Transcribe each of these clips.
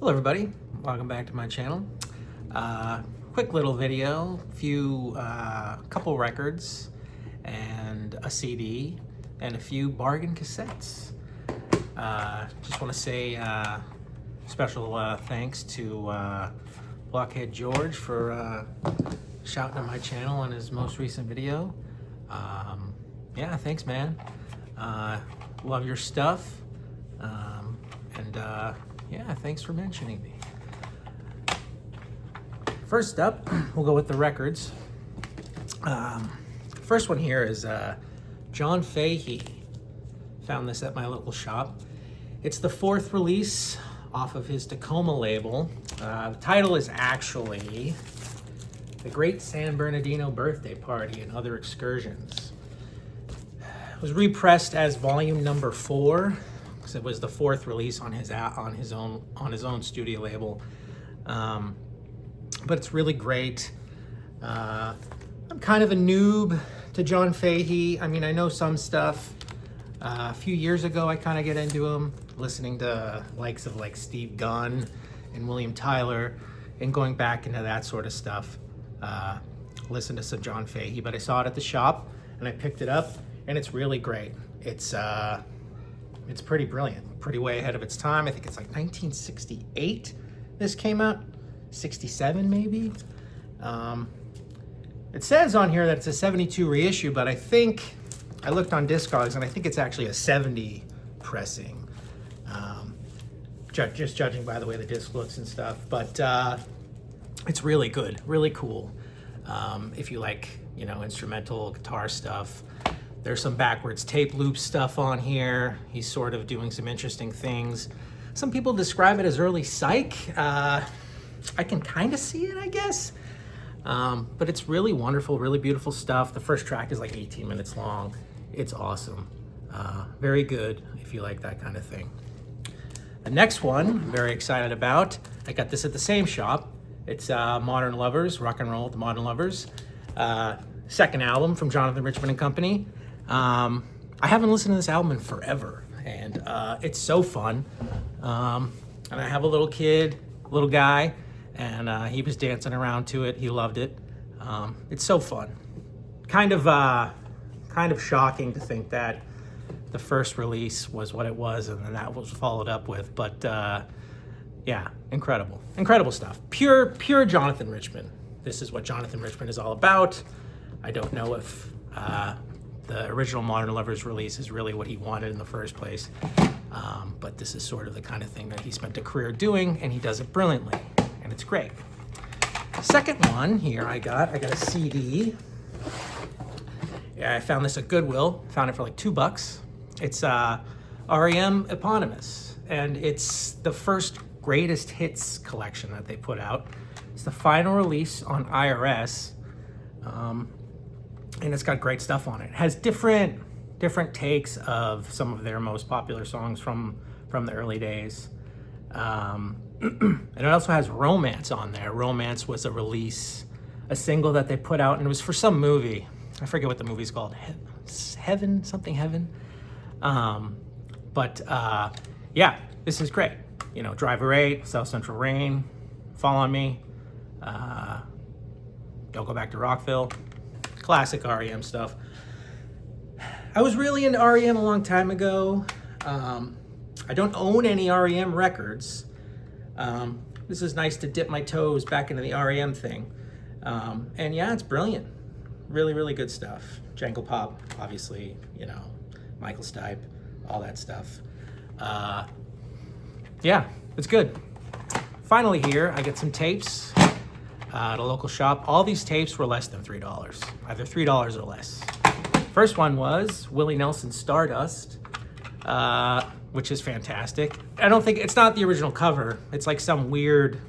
Hello everybody, welcome back to my channel. Quick little video, couple records and a CD and a few bargain cassettes. Just want to say special thanks to Blockhead George for shouting at my channel on his most recent video. Yeah, thanks man. Love your stuff. Yeah, thanks for mentioning me. First up, we'll go with the records. First one here is John Fahey. Found this at my local shop. It's the fourth release off of his Tacoma label. The title is actually The Great San Bernardino Birthday Party and Other Excursions. It was repressed as volume number 4. It was the fourth release on his own studio label, but it's really great. I'm kind of a noob to John Fahey. I mean, I know some stuff. A few years ago, I kind of get into him, listening to likes of like Steve Gunn and William Tyler, and going back into that sort of stuff. Listen to some John Fahey, but I saw it at the shop and I picked it up, and it's really great. It's pretty brilliant, pretty way ahead of its time. I think it's like 1968 this came out, 67 maybe. It says on here that it's a 72 reissue, but I think, I looked on Discogs and I think it's actually a 70 pressing. Just judging by the way the disc looks and stuff, but it's really good, really cool. If you like, instrumental guitar stuff. There's some backwards tape loop stuff on here. He's sort of doing some interesting things. Some people describe it as early psych. I can kind of see it, I guess. But it's really wonderful, really beautiful stuff. The first track is like 18 minutes long. It's awesome. Very good if you like that kind of thing. The next one, I'm very excited about. I got this at the same shop. It's Modern Lovers, Rock and Roll with the Modern Lovers. Second album from Jonathan Richman and Company. I haven't listened to this album in forever, and it's so fun. And I have a little guy, and he was dancing around to it. He loved it. It's so fun. Kind of shocking to think that the first release was what it was, and then that was followed up with. But yeah, incredible stuff. Pure Jonathan Richman. This is what Jonathan Richman is all about. I don't know if the original Modern Lovers release is really what he wanted in the first place. But this is sort of the kind of thing that he spent a career doing, and he does it brilliantly, and it's great. Second one here I got a CD. Yeah, I found this at Goodwill. Found it for like $2. It's REM eponymous, and it's the first greatest hits collection that they put out. It's the final release on IRS. And it's got great stuff on it. It has different takes of some of their most popular songs from the early days. And it also has Romance on there. Romance was a single that they put out, and it was for some movie. I forget what the movie's called. Heaven. Yeah, this is great. Driver 8, South Central Rain, Fall on Me, Don't Go Back to Rockville. Classic REM stuff. I was really into REM a long time ago. I don't own any REM records. This is nice to dip my toes back into the REM thing. And yeah, it's brilliant. Really, really good stuff. Jangle Pop, obviously, Michael Stipe, all that stuff. Yeah, it's good. Finally here, I get some tapes. At a local shop. All these tapes were less than $3, either $3 or less. First one was Willie Nelson's Stardust, which is fantastic. I don't think, it's not the original cover. It's like some weird,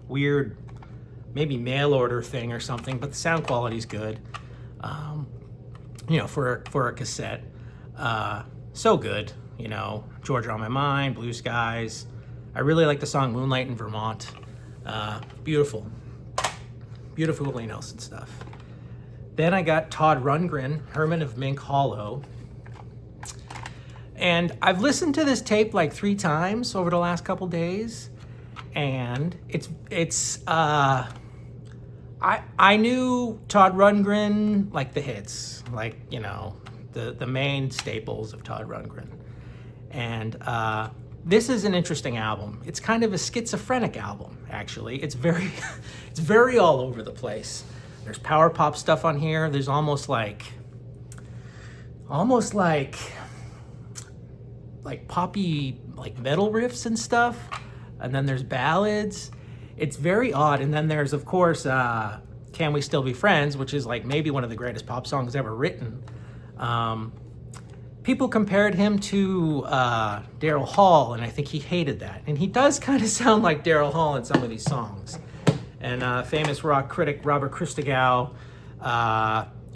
maybe mail order thing or something, but the sound quality's good. For a cassette. So good, Georgia on My Mind, Blue Skies. I really like the song Moonlight in Vermont. Beautiful Willie Nelson stuff. Then I got Todd Rundgren, Herman of Mink Hollow. And I've listened to this tape like 3 times over the last couple days, and I knew Todd Rundgren, like the hits, like, you know, the main staples of Todd Rundgren. And this is an interesting album. It's kind of a schizophrenic album, actually. It's very, it's very all over the place. There's power pop stuff on here. There's almost like poppy, like metal riffs and stuff. And then there's ballads. It's very odd. And then there's, of course, Can We Still Be Friends, which is like maybe one of the greatest pop songs ever written. People compared him to Daryl Hall, and I think he hated that. And he does kind of sound like Daryl Hall in some of these songs. And famous rock critic Robert Christgau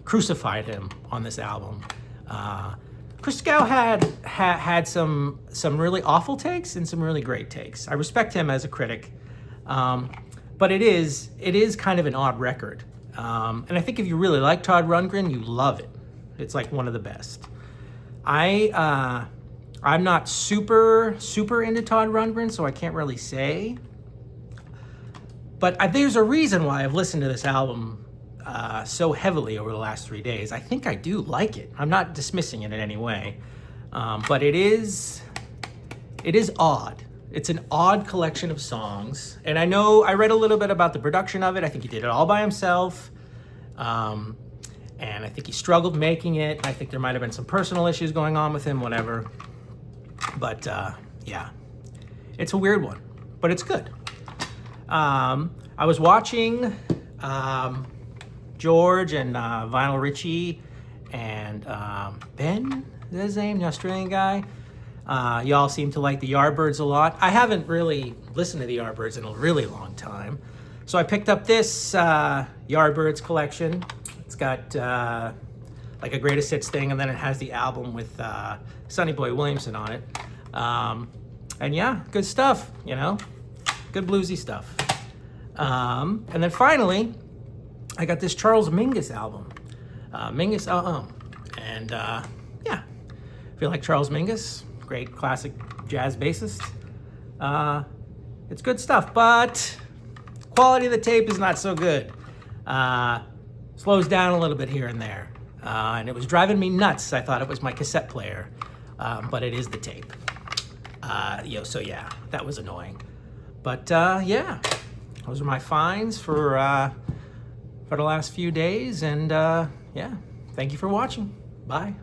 crucified him on this album. Christgau had some really awful takes and some really great takes. I respect him as a critic, but it is kind of an odd record. And I think if you really like Todd Rundgren, you love it. It's like one of the best. I'm not super into Todd Rundgren, so I can't really say. But there's a reason why I've listened to this album so heavily over the last 3 days. I think I do like it. I'm not dismissing it in any way, but it is odd. It's an odd collection of songs, and I know I read a little bit about the production of it. I think he did it all by himself. And I think he struggled making it. I think there might have been some personal issues going on with him, whatever. But yeah, it's a weird one, but it's good. I was watching George and Vinyl Richie and Ben, is that his name, the Australian guy? Y'all seem to like the Yardbirds a lot. I haven't really listened to the Yardbirds in a really long time. So I picked up this Yardbirds collection. It's got like a greatest hits thing, and then it has the album with Sonny Boy Williamson on it. And yeah, good stuff, you know, good bluesy stuff. And then finally, I got this Charles Mingus album, Mingus and yeah, if you like Charles Mingus, great classic jazz bassist. It's good stuff, but quality of the tape is not so good. Slows down a little bit here and there. And it was driving me nuts. I thought it was my cassette player, but it is the tape. So yeah, that was annoying. But yeah, those are my finds for the last few days. And yeah, thank you for watching. Bye.